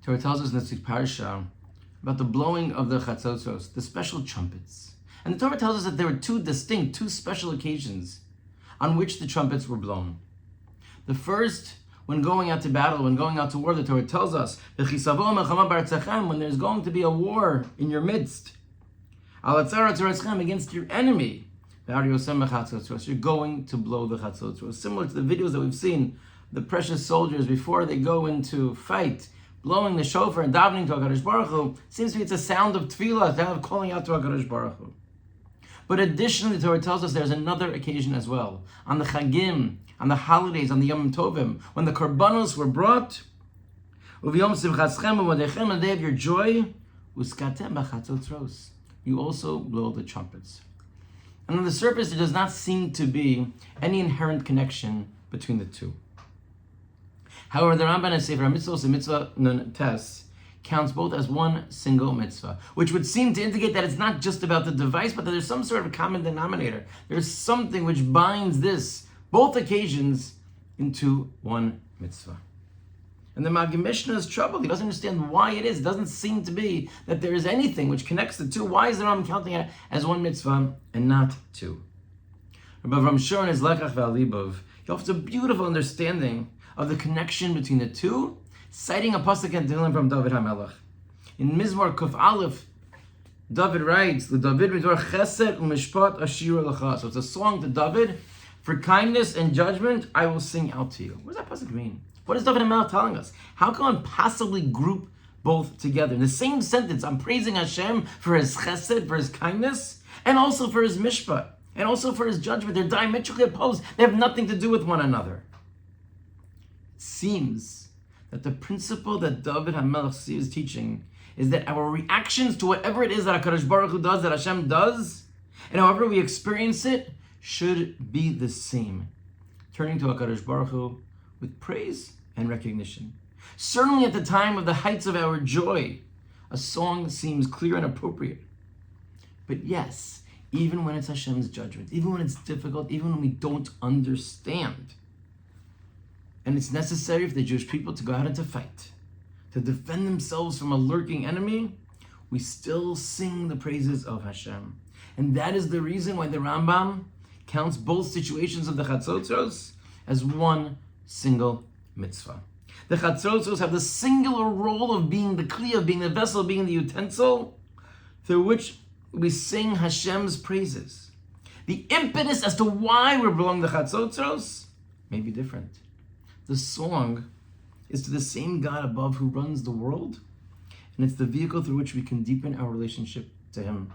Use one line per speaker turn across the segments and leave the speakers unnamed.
Torah tells us in this week's Parsha about the blowing of the chatzotzos, the special trumpets. And the Torah tells us that there were two special occasions on which the trumpets were blown. The first, when going out to battle, when going out to war, the Torah tells us, when there's going to be a war in your midst, against your enemy, you're going to blow the chatzotzos. Similar to the videos that we've seen, the precious soldiers, before they go into fight, blowing the shofar and davening to HaKadosh Baruch Hu, seems to be it's a sound of tefillah, a sound of calling out to HaKadosh Baruch Hu. But additionally, the Torah tells us there's another occasion as well. On the Chagim, on the holidays, on the Yom Tovim, when the Korbanos were brought, Uv'yom simchaschem u'modechem, on the day of your joy, uskatem b'chatzotzos, you also blow the trumpets. And on the surface, there does not seem to be any inherent connection between the two. However, the Ramban in Sefer HaMitzvos and Mitzvah Nun Tes counts both as one single mitzvah, which would seem to indicate that it's not just about the device, but that there's some sort of common denominator. There's something which binds both occasions, into one mitzvah. And the Maggid Mishnah is troubled. He doesn't understand why it is. It doesn't seem to be that there is anything which connects the two. Why is the Rambam counting it as one mitzvah and not two? Rabbi Avram Shor in his Lekach V'Alibov, he offers a beautiful understanding of the connection between the two, citing a pasuk in Tehillim from David HaMelech. In Mizmor Kuf Aleph, David writes, "LeDavid midor chesed u'mishpat ashira lecha." So it's a song to David, for kindness and judgment I will sing out to you. What does that pasuk mean? What is David HaMelech telling us? How can one possibly group both together? In the same sentence, I'm praising Hashem for his chesed, for his kindness, and also for his mishpat, and also for his judgment. They're diametrically opposed. They have nothing to do with one another. It seems that the principle that David HaMelech is teaching is that our reactions to whatever it is that HaKadosh Baruch Hu does, that Hashem does, and however we experience it, should be the same. Turning to HaKadosh Baruch Hu with praise and recognition. Certainly at the time of the heights of our joy, a song seems clear and appropriate. But yes, even when it's Hashem's judgment, even when it's difficult, even when we don't understand, and it's necessary for the Jewish people to go out into fight, to defend themselves from a lurking enemy, we still sing the praises of Hashem. And that is the reason why the Rambam counts both situations of the Chatzotzos as one single mitzvah. The Chatzotzos have the singular role of being the kli, of being the vessel, being the utensil through which we sing Hashem's praises. The impetus as to why we're blowing the Chatzotzos may be different. The song is to the same God above who runs the world, and it's the vehicle through which we can deepen our relationship to Him.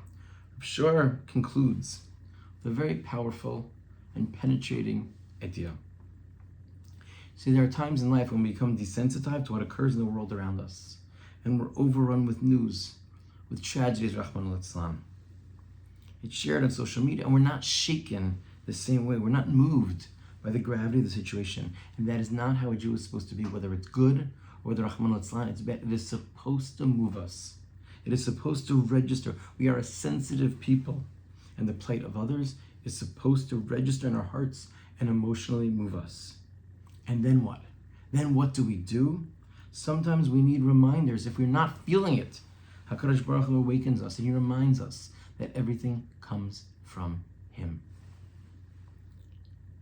Shor concludes with a very powerful and penetrating idea. See, there are times in life when we become desensitized to what occurs in the world around us, and we're overrun with news, with tragedies, Rahman al-Islam. It's shared on social media, and we're not shaken the same way. We're not moved by the gravity of the situation. And that is not how a Jew is supposed to be, whether it's good or whether Rahman al-Islam, it's bad. It is supposed to move us. It is supposed to register. We are a sensitive people, and the plight of others is supposed to register in our hearts and emotionally move us. And then what? Then what do? Sometimes we need reminders. If we're not feeling it, HaKadosh Baruch Hu awakens us and He reminds us that everything comes from Him.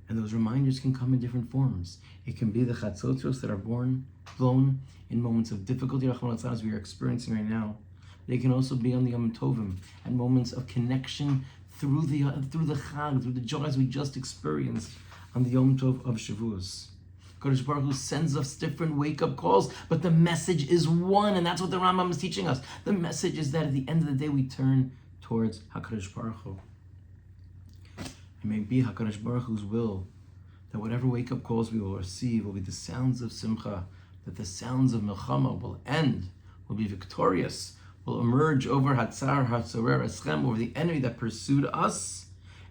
And those reminders can come in different forms. It can be the chatzotzos that are blown in moments of difficulty, as we are experiencing right now. They can also be on the Yom Tovim, and moments of connection through the Chag, through the joys we just experienced on the Yom Tov of Shavuos. Kadosh Baruch Hu sends us different wake-up calls, but the message is one, and that's what the Rambam is teaching us. The message is that at the end of the day, we turn towards HaKadosh Baruch Hu. It may be HaKadosh Baruch Hu's will that whatever wake-up calls we will receive will be the sounds of Simcha, that the sounds of Milchama will end, will be victorious, will emerge over Hatzar, Hatzorer, Eschem, over the enemy that pursued us,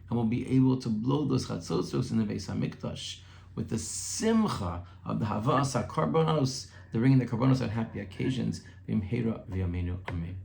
and will be able to blow those Chatzotzos in the Beis HaMikdash with the Simcha of the Havas HaKarbonos, the ringing the Karbonos on happy occasions. V'imheira v'yameinu. Amen.